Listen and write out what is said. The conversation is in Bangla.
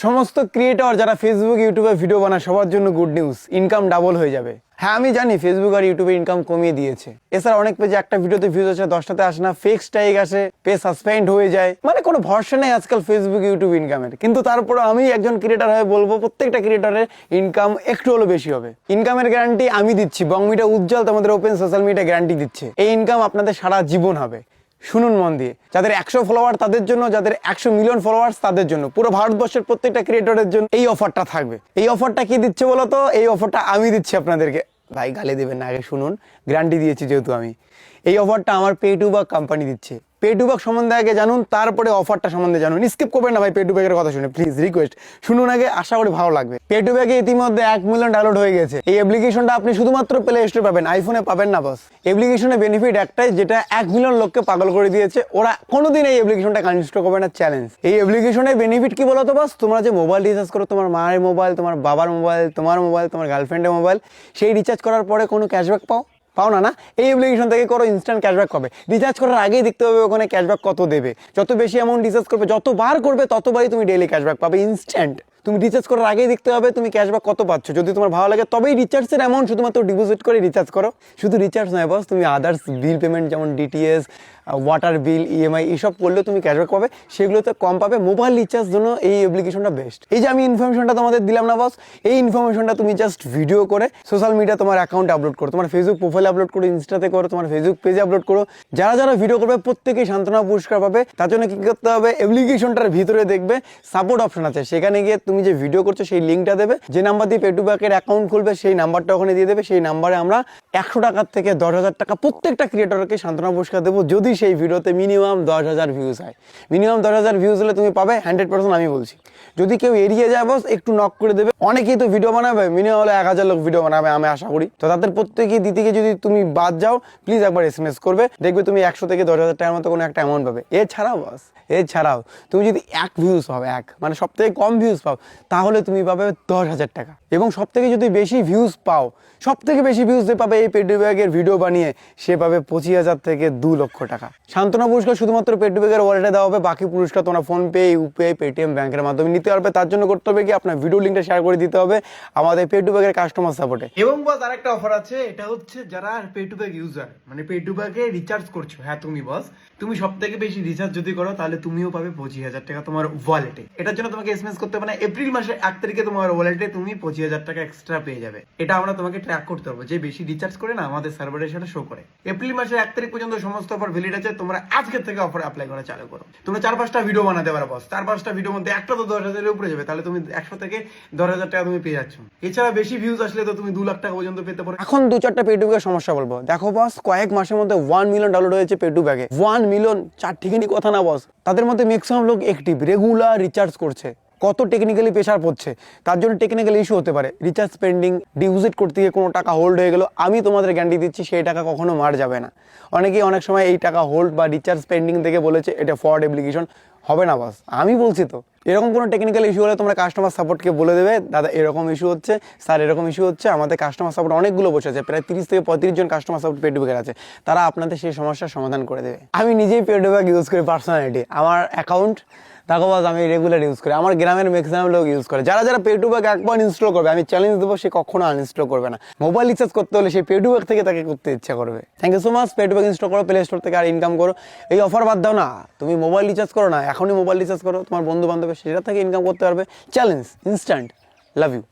সমস্ত ক্রিয়েটর যারা ফেসবুক ইউটিউবে ভিডিও বানায় সবার জন্য গুড নিউজ, ইনকাম ডাবল হয়ে যাবে। হ্যাঁ আমি জানি ফেসবুক আর ইউটিউবে ইনকাম কমিয়ে দিয়েছে। এছাড়া অনেক পেজে একটা ভিডিওতে ভিউজ আসে 10টাতে আসে না, ফেক স্ট্রাইক আসে, পেজ সাসপেন্ড হয়ে যায়, মানে কোনো ভরসা নেই আজকাল ফেসবুক ইউটিউব ইনকামের। কিন্তু তারপরে আমি একজন ক্রিয়েটর হয়ে বলবো প্রত্যেকটা ক্রিয়েটরের ইনকাম একটু হলেও বেশি হবে। ইনকামের গ্যারান্টি আমি দিচ্ছি, বং মিডিয়া উজ্জ্বল তোমাদের ওপেন সোশ্যাল মিডিয়া গ্যারান্টি দিচ্ছে। এই ইনকাম আপনাদের সারা জীবন হবে। শুনুন মন দিয়ে, যাদের 100 ফলোয়ার তাদের জন্য, যাদের 100 মিলিয়ন ফলোয়ার্স তাদের জন্য, পুরো ভারতবর্ষের প্রত্যেকটা ক্রিয়েটরের জন্য এই অফারটা থাকবে। এই অফারটা কি দিচ্ছে বলো তো? এই অফারটা আমি দিচ্ছি আপনাদেরকে। ভাই গালি দেবেন না, আগে শুনুন, গ্যারান্টি দিয়েছি যেহেতু আমি। এই অফারটা আমার পে2বাক কোম্পানি দিচ্ছে। পে2বাক সম্বন্ধে আগে জানুন, তারপরে অফারটা সম্বন্ধে জানুন। স্কিপ করবেন না ভাই পে2বাকের কথা শুনে, প্লিজ রিকোয়েস্ট শুনুন আগে, আশা করি ভালো লাগবে। পে2বাকে ইতিমধ্যে 1 মিলিয়ন ডাউনলোড হয়ে গেছে। এই অ্যাপ্লিকেশনটা আপনি শুধুমাত্র প্লে স্টোরে পাবেন, আইফোনে পাবেন না বস। অ্যাপ্লিকেশনের বেনিফিট একটাই, যেটা 1 মিলিয়ন লোককে পাগল করে দিয়েছে। ওরা কোনোদিন এই অ্যাপ্লিকেশনটা আনইনস্টল করবে না, চ্যালেঞ্জ। এই অ্যাপ্লিকেশনের বেনিফিট কি বলতো বস? তোমরা যে মোবাইল রিচার্জ করো, তোমার মায়ের মোবাইল, তোমার বাবার মোবাইল, তোমার মোবাইল, তোমার গার্লফ্রেন্ডের মোবাইল, সেই রিচার্জ করার পরে কোনো ক্যাশব্যাক পাও না? এই অ্যাপ্লিকেশন থেকে করো, ইনস্ট্যান্ট ক্যাশব্যাক পাবে। রিচার্জ করার আগেই দেখতে হবে ওখানে ক্যাশব্যাক কত দেবে। যত বেশি অ্যামাউন্ট রিচার্জ করবে, যতবার করবে ততবারই তুমি ডেইলি ক্যাশব্যাক পাবে ইনস্ট্যান্ট। তুমি রিচার্জ করার আগেই দেখতে হবে তুমি ক্যাশব্যাক কত পাচ্ছ। যদি তোমার ভালো লাগে তবেই রিচার্জের অ্যামাউন্ট শুধুমাত্র ডিপোজিট করে রিচার্জ করো। শুধু রিচার্জ নয় বস, তুমি আদার্স বিল পেমেন্ট যেমন ডিটিএস, ওয়াটার বিল, ইএমআই এইসব করলেও তুমি ক্যাশব্যাক পাবে, সেগুলোতে কম পাবে। মোবাইল রিচার্জ জন্য এই অ্যাপ্লিকেশনটা বেস্ট। এই যে আমি ইনফরমেশনটা তোমাদের দিলাম না বস, এই ইনফরমেশনটা তুমি জাস্ট ভিডিও করে সোশ্যাল মিডিয়া তোমার অ্যাকাউন্টে আপলোড করো, তোমার ফেসবুক প্রোফাইলে আপলোড করো, ইনস্টাতে করো, তোমার ফেসবুক পেজে আপলোড করো। যারা যারা ভিডিও করবে প্রত্যেকেই সান্ত্বনা পুরস্কার পাবে। তার জন্য কি করতে হবে? অ্যাপ্লিকেশনটার ভিতরে দেখবে সাপোর্ট অপশন আছে, সেখানে গিয়ে তুমি যে ভিডিও করছো সেই লিঙ্কটা দেবে। যে নাম্বার দিয়ে পে2বাকের অ্যাকাউন্ট খুলবে সেই নাম্বারটা ওখানে দিয়ে দেবে। সেই নাম্বারে আমরা 100 টাকার থেকে 10,000 টাকা প্রত্যেকটা ক্রিয়েটরকে সান্ত্বনা পুরস্কার দেবো, যদি সেই ভিডিওতে মিনিমাম 10,000 ভিউজ হয়। মিনিমাম 10,000 ভিউজ হলে তুমি পাবে 100%, আমি বলছি। যদি কেউ এড়িয়ে যায় বস, একটু নক করে দেবে। অনেকেই তো ভিডিও বানাবে, মিনিমাম হলে 1000 লোক ভিডিও বানাবে আমি আশা করি। তো তাদের প্রত্যেকেই দিতে গিয়ে যদি তুমি বাদ যাও, প্লিজ একবার SMS করবে, দেখবে তুমি 100 থেকে 10,000 টাকার মতো কোনো একটা অ্যামাউন্ট পাবে। এছাড়াও বস, এছাড়াও তুমি যদি 1 ভিউজ পাও, মানে সব থেকে কম ভিউজ পাও, তাহলে তুমি পাবে 10,000 টাকা। এবং সব থেকে যদি বেশি ভিউজ পাও, সব থেকে বেশি ভিউজ যে পাবে এই পে2বাকের ভিডিও বানিয়ে, সে পাবে 25,000 থেকে 2 লক্ষ টাকা। সান্ত্বনা পুরস্কার শুধুমাত্র পে2বাকের ওয়ালেটে দেওয়া হবে। বাকি পুরস্কার তোমরা ফোনপে, ইউপিআই, পেটিএম ব্যাংকের মাধ্যমে নিতে পারবে। তার জন্য করতে হবে কি, আপনার ভিডিও লিঙ্কটা শেয়ার করে দিতে হবে আমাদের পে2বাকের কাস্টমার সাপোর্টে। এবং বস আরেকটা অফার আছে, এটা হচ্ছে যারা পে2বাক ইউজার, মানে পে2বাকে রিচার্জ করছো। হ্যাঁ তুমি বস, তুমি সব থেকে বেশি রিচার্জ যদি করো তাহলে তুমিও পাবে 25,000 টাকা তোমার ওয়ালেটে। এটার জন্য তোমাকে SMS করতে হবে না। এপ্রিল মাসের 1 তারিখে তোমার ওয়ালেটে তুমি 25,000 টাকা এক্সট্রা পেয়ে যাবে। এটা আমরা তোমাকে ট্র্যাক করতে পারবো, যে বেশি রিচার্জ করে না আমাদের সার্ভারের সাথে শো করে। এপ্রিল মাসের 1 তারিখ পর্যন্ত সমস্ত অফার ভ্যালিড আছে। তোমরা আজকের থেকে অফার অ্যাপ্লাই করা চালু করো। তোমরা 4-5টা ভিডিও বানাতে পারো বস। 4-5টা ভিডিওর মধ্যে একটা তো 10,000 এর উপরে যাবে, তাহলে তুমি 100 থেকে 10,000 টাকা তুমি পেয়ে যাচ্ছ। এছাড়া বেশি ভিউজ আসলে তো তুমি 2 লাখ টাকা পর্যন্ত পেতে পারো। এখন 2-4টা পে2বাকের সমস্যা বলবো। দেখো বস, কয়েক মাসের মধ্যে 1 মিলিয়ন ডাউনলোড হয়েছে পে2বাকে। 1 মিলিয়ন, 4 ঠিকই কথা না বস। তাদের মধ্যে ম্যাক্সিমাম লোক অ্যাক্টিভ, রেগুলার রিচার্জ করছে। কত টেকনিক্যালি প্রেশার পড়ছে, তার জন্য টেকনিক্যাল ইস্যু হতে পারে। রিচার্জ পেন্ডিং, ডিপোজিট করতে গিয়ে কোনো টাকা হোল্ড হয়ে গেল, আমি তোমাদের গ্যারান্টি দিচ্ছি সেই টাকা কখনো মার যাবে না। অনেকেই অনেক সময় এই টাকা হোল্ড বা রিচার্জ পেন্ডিং থেকে বলেছে এটা ফ্রড অ্যাপ্লিকেশন। হবে না বস, আমি বলছি তো। এরকম কোনো টেকনিক্যাল ইস্যু হলে তোমরা কাস্টমার সাপোর্টকে বলে দেবে, দাদা এরকম ইস্যু হচ্ছে, স্যার এরকম ইস্যু হচ্ছে। আমাদের কাস্টমার সাপোর্ট অনেকগুলো বসে আছে, প্রায় 30 থেকে 35 জন কাস্টমার সাপোর্ট পে2বাকের আছে। তারা আপনাদের সেই সমস্যার সমাধান করে দেবে। আমি নিজেই পে2বাক ইউজ করি পার্সোনালিটি, আমার অ্যাকাউন্ট দেখো বস, আমি রেগুলার ইউজ করি। আমার গ্রামের ম্যাক্সিমাম লোক ইউজ করে। যারা যারা পে2বাক একবার ইনস্টল করবে, আমি চ্যালেঞ্জ দেবো, সে কখনো আনইনস্টল করবে না। মোবাইল রিচার্জ করতে হলে সেই পে2বাক থেকে তাকে করতে ইচ্ছা করবে। Thank you so much. পে2বাক ইনস্টল করো প্লে স্টোর থেকে, আর ইনকাম করো। এই অফার বাদ দাও না, তুমি মোবাইল রিচার্জ করো না, এখনই মোবাইল রিচার্জ করো, তোমার বন্ধু বান্ধবের সেটা থেকে ইনকাম করতে পারবে। Challenge instant. Love you.